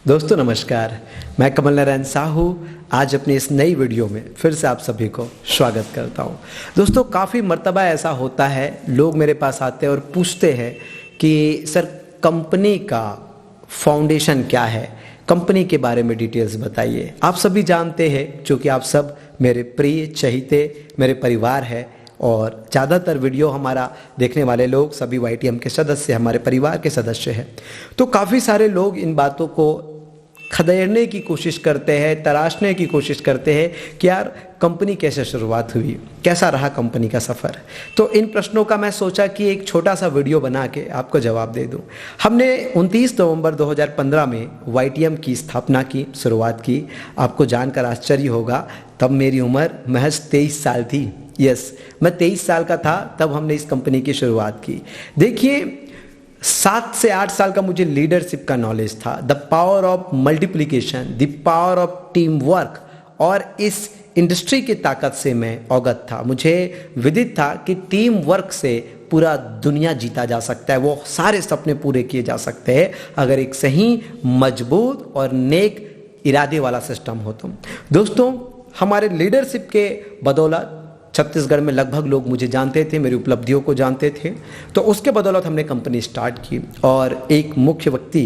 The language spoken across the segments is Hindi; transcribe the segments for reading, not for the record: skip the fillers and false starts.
दोस्तों नमस्कार, मैं कमल नारायण साहू आज अपनी इस नई वीडियो में फिर से आप सभी को स्वागत करता हूं। दोस्तों काफ़ी मर्तबा ऐसा होता है, लोग मेरे पास आते हैं और पूछते हैं कि सर कंपनी का फाउंडेशन क्या है, कंपनी के बारे में डिटेल्स बताइए। आप सभी जानते हैं, क्योंकि आप सब मेरे प्रिय चहीते मेरे परिवार है और ज़्यादातर वीडियो हमारा देखने वाले लोग सभी YTM के सदस्य, हमारे परिवार के सदस्य हैं। तो काफ़ी सारे लोग इन बातों को खदेड़ने की कोशिश करते हैं, तराशने की कोशिश करते हैं कि यार कंपनी कैसे शुरुआत हुई, कैसा रहा कंपनी का सफ़र। तो इन प्रश्नों का मैं सोचा कि एक छोटा सा वीडियो बना के आपको जवाब दे दूं। हमने 29 नवंबर 2015 में YTM की स्थापना की, शुरुआत की। आपको जानकर आश्चर्य होगा, तब मेरी उम्र महज 23 साल थी। यस, मैं 23 साल का था तब हमने इस कंपनी की शुरुआत की। देखिए 7 से 8 साल का मुझे लीडरशिप का नॉलेज था, the power of multiplication, the power of team work, और इस इंडस्ट्री की ताकत से मैं अवगत था। मुझे विदित था कि टीम वर्क से पूरा दुनिया जीता जा सकता है, वो सारे सपने पूरे किए जा सकते हैं अगर एक सही, मजबूत और नेक इरादे वाला सिस्टम हो। तो दोस्तों हमारे लीडरशिप के बदौलत छत्तीसगढ़ में लगभग लोग मुझे जानते थे, मेरी उपलब्धियों को जानते थे। तो उसके बदौलत हमने कंपनी स्टार्ट की और एक मुख्य व्यक्ति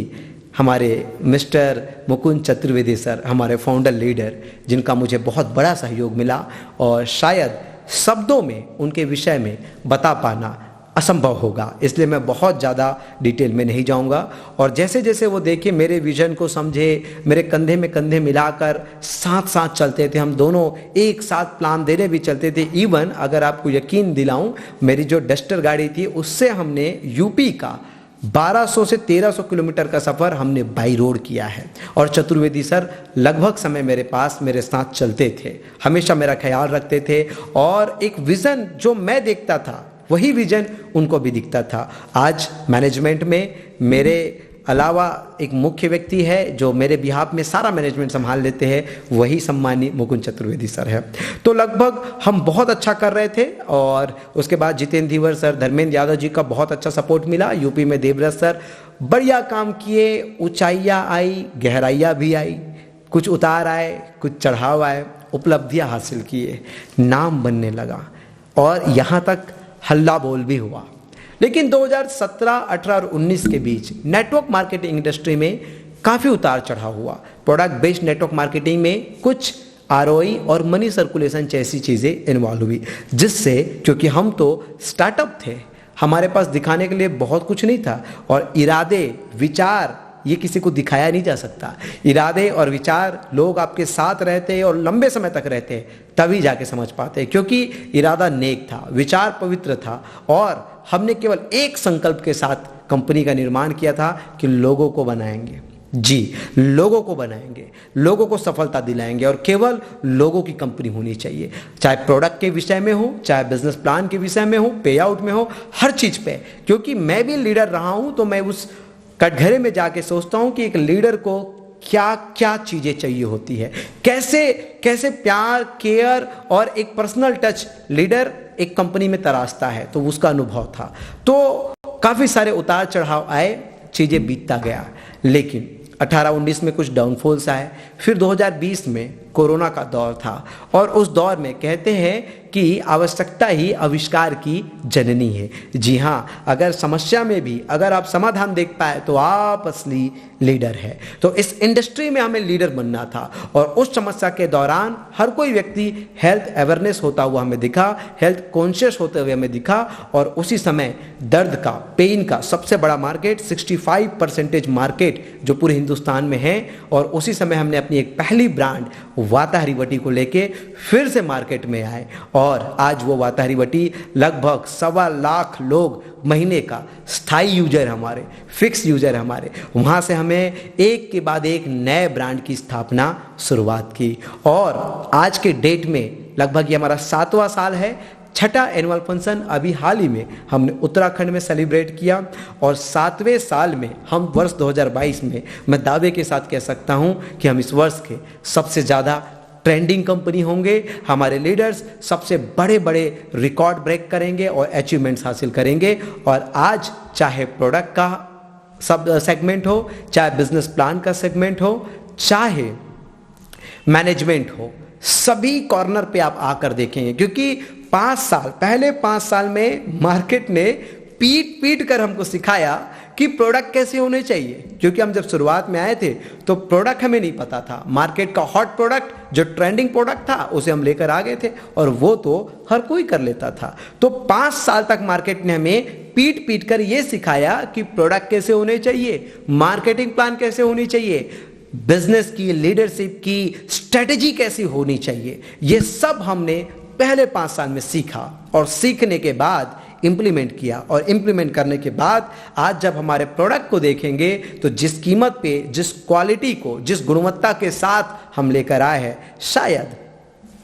हमारे मिस्टर मुकुंद चतुर्वेदी सर, हमारे फाउंडर लीडर, जिनका मुझे बहुत बड़ा सहयोग मिला और शायद शब्दों में उनके विषय में बता पाना असंभव होगा, इसलिए मैं बहुत ज़्यादा डिटेल में नहीं जाऊंगा। और जैसे जैसे वो देखे, मेरे विजन को समझे, मेरे कंधे में कंधे मिलाकर साथ साथ चलते थे, हम दोनों एक साथ प्लान देने भी चलते थे। इवन अगर आपको यकीन दिलाऊं, मेरी जो डस्टर गाड़ी थी उससे हमने यूपी का 1200 से 1300 किलोमीटर का सफ़र हमने बाई रोड किया है। और चतुर्वेदी सर लगभग समय मेरे पास, मेरे साथ चलते थे, हमेशा मेरा ख्याल रखते थे और एक विज़न जो मैं देखता था वही विजन उनको भी दिखता था। आज मैनेजमेंट में मेरे अलावा एक मुख्य व्यक्ति है जो मेरे बिहाफ में सारा मैनेजमेंट संभाल लेते हैं, वही सम्मानी मुकुंद चतुर्वेदी सर है। तो लगभग हम बहुत अच्छा कर रहे थे और उसके बाद जितेंद्र धीवर सर, धर्मेंद्र यादव जी का बहुत अच्छा सपोर्ट मिला। यूपी में देवव्रत सर बढ़िया काम किए, ऊंचाइयाँ आई, गहराइयाँ भी आई, कुछ उतार आए, कुछ चढ़ाव आए, उपलब्धियाँ हासिल किए, नाम बनने लगा और यहाँ तक हल्ला बोल भी हुआ। लेकिन 2017, 18 और 19 के बीच नेटवर्क मार्केटिंग इंडस्ट्री में काफ़ी उतार चढ़ाव हुआ। प्रोडक्ट बेस्ड नेटवर्क मार्केटिंग में कुछ ROI और मनी सर्कुलेशन जैसी चीज़ें इन्वॉल्व हुई, जिससे क्योंकि हम तो स्टार्टअप थे, हमारे पास दिखाने के लिए बहुत कुछ नहीं था और इरादे, विचार ये किसी को दिखाया नहीं जा सकता। इरादे और विचार लोग आपके साथ रहते हैं और लंबे समय तक रहते हैं, तभी जाके समझ पाते हैं, क्योंकि इरादा नेक था, विचार पवित्र था और हमने केवल एक संकल्प के साथ कंपनी का निर्माण किया था कि लोगों को बनाएंगे। जी, लोगों को बनाएंगे, लोगों को सफलता दिलाएंगे और केवल लोगों की कंपनी होनी चाहिए, चाहे प्रोडक्ट के विषय में हो, चाहे बिजनेस प्लान के विषय में हो, पे आउट में हो, हर चीज़ पे। क्योंकि मैं भी लीडर रहा हूँ तो मैं उस कटघरे में जाके सोचता हूं कि एक लीडर को क्या क्या चीजें चाहिए होती है, कैसे कैसे प्यार, केयर और एक पर्सनल टच लीडर एक कंपनी में तराशता है। तो उसका अनुभव था। तो काफी सारे उतार चढ़ाव आए, चीजें बीतता गया, लेकिन 18-19 में कुछ डाउनफॉल्स आए। फिर 2020 में कोरोना का दौर था और उस दौर में कहते हैं कि आवश्यकता ही आविष्कार की जननी है। जी हाँ, अगर समस्या में भी अगर आप समाधान देख पाए तो आप असली लीडर है। तो इस इंडस्ट्री में हमें लीडर बनना था और उस समस्या के दौरान हर कोई व्यक्ति हेल्थ अवेयरनेस होता हुआ हमें दिखा, हेल्थ कॉन्शियस होते हुए हमें दिखा। और उसी समय दर्द का, पेन का सबसे बड़ा मार्केट, 65% मार्केट जो पूरे हिंदुस्तान में है, और उसी समय हमने अपनी एक पहली ब्रांड वाताहरी को लेके फिर से मार्केट में आए और आज वो वाताहरी लगभग 1.25 लाख लोग महीने का स्थायी यूजर, हमारे फिक्स यूजर हमारे। वहाँ से हमें एक के बाद एक नए ब्रांड की स्थापना शुरुआत की और आज के डेट में लगभग ये हमारा 7वां साल है। 6ठा एनुअल फंक्शन अभी हाल ही में हमने उत्तराखंड में सेलिब्रेट किया और 7वें साल में हम वर्ष 2022 में मैं दावे के साथ कह सकता हूं कि हम इस वर्ष के सबसे ज़्यादा ट्रेंडिंग कंपनी होंगे। हमारे लीडर्स सबसे बड़े बड़े रिकॉर्ड ब्रेक करेंगे और अचीवमेंट्स हासिल करेंगे। और आज चाहे प्रोडक्ट का सब सेगमेंट हो, चाहे बिजनेस प्लान का सेगमेंट हो, चाहे मैनेजमेंट हो, सभी कॉर्नर पे आप आकर देखेंगे। क्योंकि 5 साल में मार्केट ने पीट पीट कर हमको सिखाया कि प्रोडक्ट कैसे होने चाहिए। क्योंकि हम जब शुरुआत में आए थे तो प्रोडक्ट हमें नहीं पता था। मार्केट का हॉट प्रोडक्ट जो ट्रेंडिंग प्रोडक्ट था उसे हम लेकर आ गए थे और वो तो हर कोई कर लेता था। तो 5 साल तक मार्केट ने हमें पीट पीट कर यह सिखाया कि प्रोडक्ट कैसे होने चाहिए, मार्केटिंग प्लान कैसे होनी चाहिए, बिजनेस की, लीडरशिप की स्ट्रेटेजी कैसी होनी चाहिए। यह सब हमने पहले 5 साल में सीखा और सीखने के बाद इंप्लीमेंट किया। और इंप्लीमेंट करने के बाद आज जब हमारे प्रोडक्ट को देखेंगे तो जिस कीमत पे, जिस क्वालिटी को, जिस गुणवत्ता के साथ हम लेकर आए हैं, शायद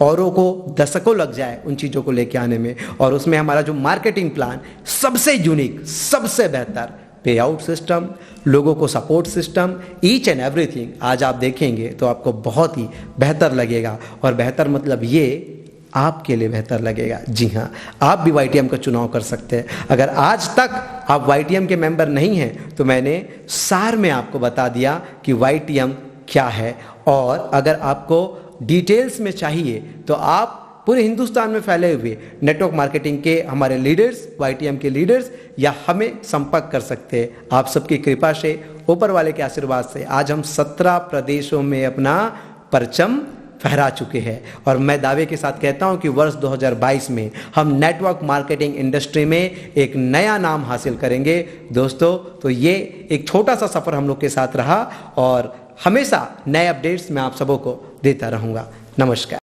औरों को दशकों लग जाए उन चीज़ों को लेकर आने में। और उसमें हमारा जो मार्केटिंग प्लान सबसे यूनिक, सबसे बेहतर पे आउट सिस्टम, लोगों को support system, each and everything आज आप देखेंगे तो आपको बहुत ही बेहतर लगेगा। और बेहतर मतलब ये आपके लिए बेहतर लगेगा। जी हाँ, आप भी YTM का चुनाव कर सकते हैं। अगर आज तक आप YTM के मेंबर नहीं हैं तो मैंने सार में आपको बता दिया कि YTM क्या है। और अगर आपको डिटेल्स में चाहिए तो आप पूरे हिंदुस्तान में फैले हुए नेटवर्क मार्केटिंग के हमारे लीडर्स, YTM के लीडर्स या हमें संपर्क कर सकते हैं। आप सबकी कृपा से, ऊपर वाले के आशीर्वाद से आज हम 17 प्रदेशों में अपना परचम फहरा चुके हैं। और मैं दावे के साथ कहता हूं कि वर्ष 2022 में हम नेटवर्क मार्केटिंग इंडस्ट्री में एक नया नाम हासिल करेंगे। दोस्तों, तो ये एक छोटा सा सफर हम लोग के साथ रहा और हमेशा नए अपडेट्स मैं आप सबों को देता रहूंगा। नमस्कार।